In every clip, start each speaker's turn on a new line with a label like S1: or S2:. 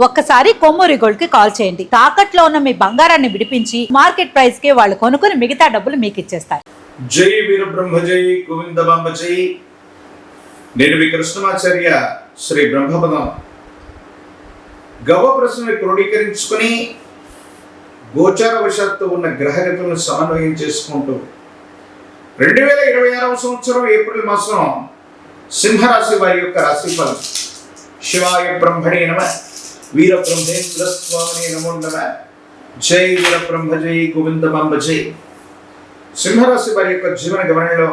S1: ఒక్కసారి కొమ్మూరి గోల్డ్ కి కాల్ చేయండి. తాకట్లో ఉన్న మీ బంగారాన్ని విడిపించి మార్కెట్ ప్రైస్ కి వాళ్ళు కొనుక్కుని మిగతా డబ్బులు మీకు ఇచ్చేస్తారు.
S2: జై వీరబ్రహ్మ జై గోవిందమాంబ జై. నేను మీ కృష్ణమాచార్య శ్రీ బ్రహ్మపదం. గవ ప్రశ్నని క్రోడీకరించుకుని గోచారవశాత్తు ఉన్న గ్రహగతులను సమన్వయం చేసుకుంటూ 2026వ సంవత్సరం ఏప్రిల్ మాసం సింహరాశి వారి యొక్క రాశిఫలం. శివాయ బ్రహ్మణే నమ, వీర బ్రహ్మేంద్ర స్వామి నమో నమ. జై వీరబ్రహ్మ జై గోవిందమాంబ జై. సింహరాశి వారి యొక్క జీవన గమనంలో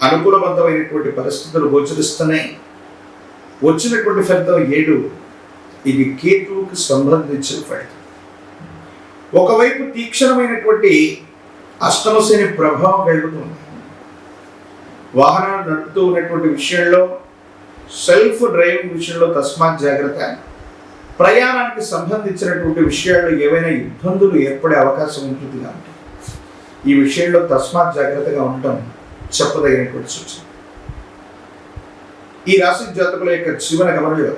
S2: అనుకూలవంతమైనటువంటి పరిస్థితులు గోచరిస్తున్నాయి. వచ్చినటువంటి ఫలితం 7. ఇది కేతువుకు సంబంధించిన ఫలితం. ఒకవైపు తీక్షణమైనటువంటి అష్టమశని ప్రభావం కలుగుతుంది. వాహనాలు నడుపుతూ ఉన్నటువంటి విషయంలో, సెల్ఫ్ డ్రైవింగ్ విషయంలో తస్మాత్ జాగ్రత్త. ప్రయాణానికి సంబంధించినటువంటి విషయాల్లో ఏవైనా ఇబ్బందులు ఏర్పడే అవకాశం ఉంటుంది కాబట్టి ఈ విషయంలో తస్మాత్ జాగ్రత్తగా ఉండటం చెప్పదగినటువంటి సూచన. ఈ రాశి జాతకుల యొక్క జీవన గమనంలో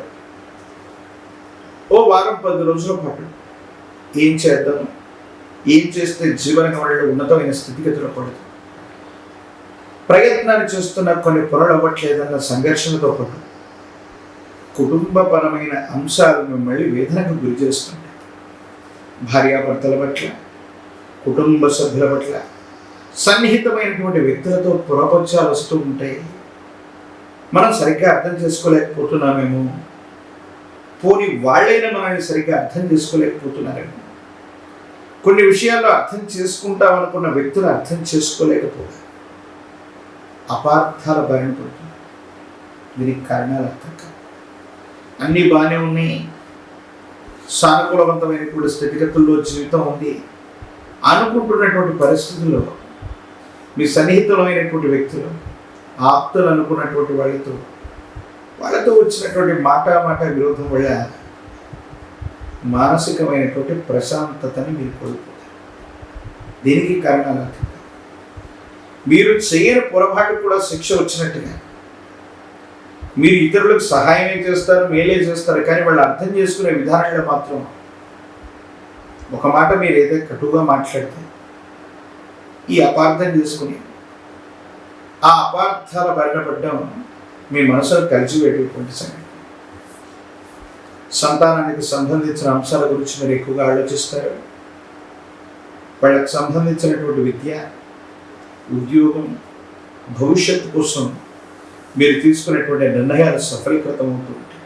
S2: ఓ వారం 10 రోజుల పాటు ఏం చేద్దాం, ఏం చేస్తే జీవన గమనంలో ఉన్నతమైన స్థితిగతులు పడుతుంది, ప్రయత్నాలు చేస్తున్న కొన్ని పనులు అవ్వట్లేదన్న సంఘర్షణతో పాటు కుటుంబపరమైన అంశాలు మిమ్మల్ని వేదనకు గురి చేస్తుంటాయి. భార్యాభర్తల పట్ల, కుటుంబ సభ్యుల పట్ల, సన్నిహితమైనటువంటి వ్యక్తులతో పురపత్యాలు వస్తూ ఉంటాయి. మనం సరిగ్గా అర్థం చేసుకోలేకపోతున్నామేమో, పోనీ వాళ్ళైనా మనల్ని సరిగ్గా అర్థం చేసుకోలేకపోతున్నారేమో, కొన్ని విషయాల్లో అర్థం చేసుకుంటామనుకున్న వ్యక్తులు అర్థం చేసుకోలేకపోతారు. అపార్థాల బారిన పడుతుంది. దీనికి కారణాలు అర్థం కాదు. అన్నీ బాగానే ఉన్నాయి, సానుకూలవంతమైనటువంటి స్థితిగతుల్లో జీవితం ఉంది అనుకుంటున్నటువంటి పరిస్థితుల్లో మీ సన్నిహితులమైనటువంటి వ్యక్తులు, ఆప్తులు అనుకున్నటువంటి వాళ్ళతో వచ్చినటువంటి మాట విరోధం వల్ల మానసికమైనటువంటి ప్రశాంతతని మీరు కోల్పోతారు. దీనికి కారణాలు అర్థం కాదు. మీరు చేయని పొరపాటు కూడా శిక్ష వచ్చినట్టుగా. మీరు ఇతరులకు సహాయమే చేస్తారు, మేలే చేస్తారు, కానీ వాళ్ళు అర్థం చేసుకునే విధానంలో మాత్రం ఒక మాట మీరు ఏదైతే కటుగా మాట్లాడితే ఈ అపార్థం చేసుకుని ఆ అపార్థాల బారిన పడ్డం మీ మనసును కలిసివేటటువంటి సంగతి. సంతానానికి సంబంధించిన అంశాల గురించి మీరు ఎక్కువగా ఆలోచిస్తారు. వాళ్ళకి సంబంధించినటువంటి విద్య, ఉద్యోగం, భవిష్యత్తు కోసం మీరు తీసుకునేటువంటి నిర్ణయాలు సఫలీకృతం అవుతూ ఉంటాయి.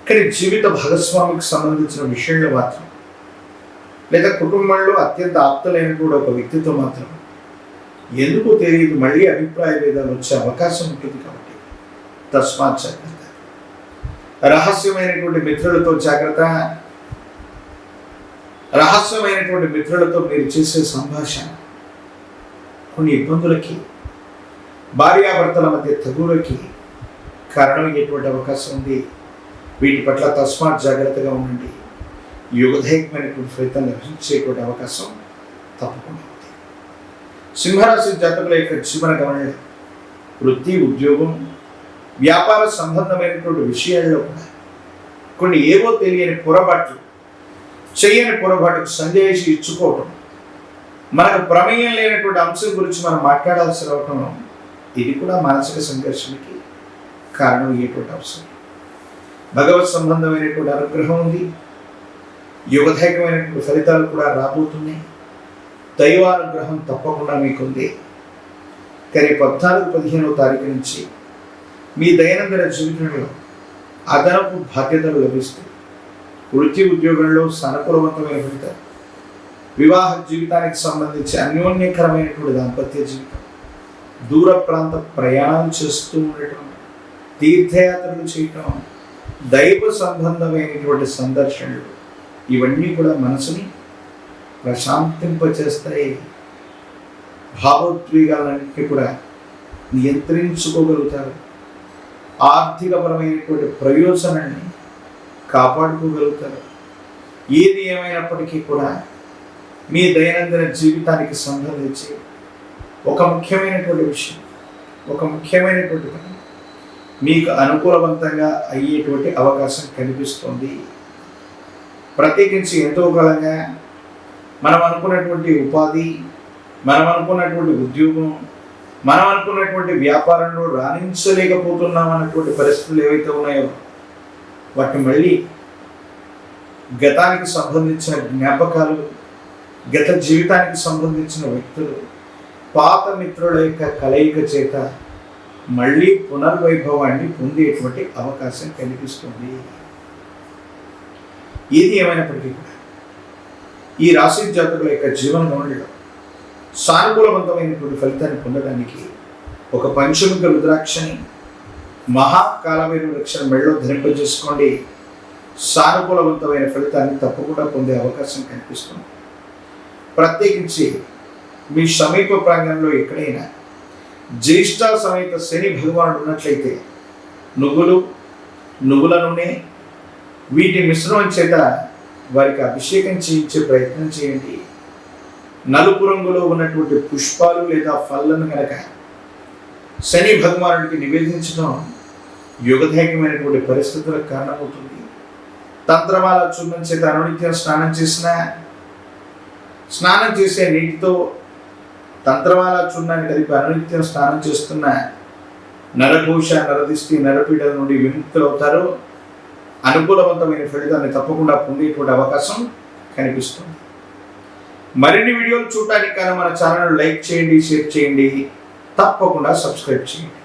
S2: కానీ జీవిత భాగస్వామికి సంబంధించిన విషయంలో మాత్రం, లేదా కుటుంబంలో అత్యంత ఆప్తులైనటువంటి ఒక వ్యక్తితో మాత్రం ఎందుకు తెలియదు మళ్ళీ అభిప్రాయ భేదాలు వచ్చే అవకాశం ఉంటుంది. కాబట్టి తస్మాత్ జాగ్రత్త. రహస్యమైనటువంటి మిత్రులతో జాగ్రత్త. రహస్యమైనటువంటి మిత్రులతో మీరు చేసే సంభాషణ కొన్ని ఇబ్బందులకి, భార్యాభర్తల మధ్య తగులకి కారణమయ్యేటువంటి అవకాశం ఉంది. వీటి పట్ల తస్మాత్ జాగ్రత్తగా ఉండండి. యుగదైకమైనటువంటి ఫలితం లభించేటువంటి అవకాశం తప్పకుండా ఉంది. సింహరాశి జాతకుల యొక్క జీవన గమనంలో వృత్తి, ఉద్యోగం, వ్యాపార సంబంధమైనటువంటి విషయాల్లో కూడా కొన్ని ఏవో తెలియని పొరపాట్లు, చేయని పొరపాటుకు సందేశి ఇచ్చుకోవటం, మనకు ప్రమేయం లేనటువంటి అంశం గురించి మనం మాట్లాడాల్సి రావటం, ఇది కూడా మానసిక సంఘర్షణకి కారణం అయ్యేటువంటి అవసరం. భగవత్ సంబంధమైనటువంటి అనుగ్రహం ఉంది. యుగదైకమైనటువంటి ఫలితాలు కూడా రాబోతున్నాయి. దైవానుగ్రహం తప్పకుండా మీకుంది. కానీ 14-15వ తారీఖు నుంచి మీ దైనందిన జీవితంలో అదనపు బాధ్యతలు లభిస్తాయి. వృత్తి, ఉద్యోగంలో సానుకూలవంతమైన ఫలితాలు, వివాహ జీవితానికి సంబంధించి అన్యోన్యకరమైనటువంటి దాంపత్య జీవితం, దూర ప్రాంత ప్రయాణాలు చేస్తూ ఉండటం, తీర్థయాత్రలు చేయటం, దైవ సంబంధమైనటువంటి సందర్శనలు, ఇవన్నీ కూడా మనసుని ప్రశాంతింపచేస్తాయి. భావోద్వేగాలన్నింటినీ కూడా నియంత్రించుకోగలుగుతారు. ఆర్థికపరమైనటువంటి ప్రయోజనాన్ని కాపాడుకోగలుగుతారు. ఏది ఏమైనప్పటికీ కూడా మీ దైనందిన జీవితానికి సంబంధించి ఒక ముఖ్యమైనటువంటి విషయం, ఒక ముఖ్యమైనటువంటి పని మీకు అనుకూలవంతంగా అయ్యేటువంటి అవకాశం కనిపిస్తుంది. ప్రత్యేకించి ఎంతో కాలంగా మనం అనుకున్నటువంటి ఉపాధి, మనం అనుకున్నటువంటి ఉద్యోగం, మనం అనుకున్నటువంటి వ్యాపారంలో రాణించలేకపోతున్నాం అన్నటువంటి పరిస్థితులు ఏవైతే ఉన్నాయో వాటిని మళ్ళీ గతానికి సంబంధించిన జ్ఞాపకాలు, గత జీవితానికి సంబంధించిన వ్యక్తులు, పాత మిత్రుల యొక్క కలయిక చేత మళ్ళీ పునర్వైభవాన్ని పొందేటువంటి అవకాశం కనిపిస్తుంది. ఏది ఏమైనప్పటికీ కూడా ఈ రాశి జాతకుల యొక్క జీవన గమనంలో సానుకూలవంతమైనటువంటి ఫలితాన్ని పొందడానికి ఒక పంచముఖ రుద్రాక్షని, మహాకాలమైన వృక్షం మెడలో ధరింపజేసుకోండి. సానుకూలవంతమైన ఫలితాన్ని తప్పకుండా పొందే అవకాశం కనిపిస్తుంది. ప్రత్యేకించి మీ సమీప ప్రాంగణంలో ఎక్కడైనా జ్యేష్ఠ సమేత శని భగవానుడు ఉన్నట్లయితే నువ్వుల నూనె వీటి మిశ్రమం చేత వారికి అభిషేకం చేయించే ప్రయత్నం చేయండి. నలుపు రంగులో ఉన్నటువంటి పుష్పాలు లేదా ఫలను కనుక శని భగవానుడికి నివేదించడం యుగదాయకమైనటువంటి పరిస్థితులకు కారణమవుతుంది. తంత్రమాల చూర్ణం చేత అనునిత్యం స్నానం చేసే నీటితో తంత్రమాల చూర్ణాన్ని కలిపి అనునిత్యం స్నానం చేస్తున్న నరఘోష, నరదిష్టి, నరపీడల నుండి విముక్తులవుతారు. అనుకూలవంతమైన ఫలితాన్ని తప్పకుండా పొందేటువంటి అవకాశం కనిపిస్తుంది. మరిన్ని వీడియోలు చూడటానికి కానీ మన ఛానల్ లైక్ చేయండి, షేర్ చేయండి, తప్పకుండా సబ్స్క్రైబ్ చేయండి.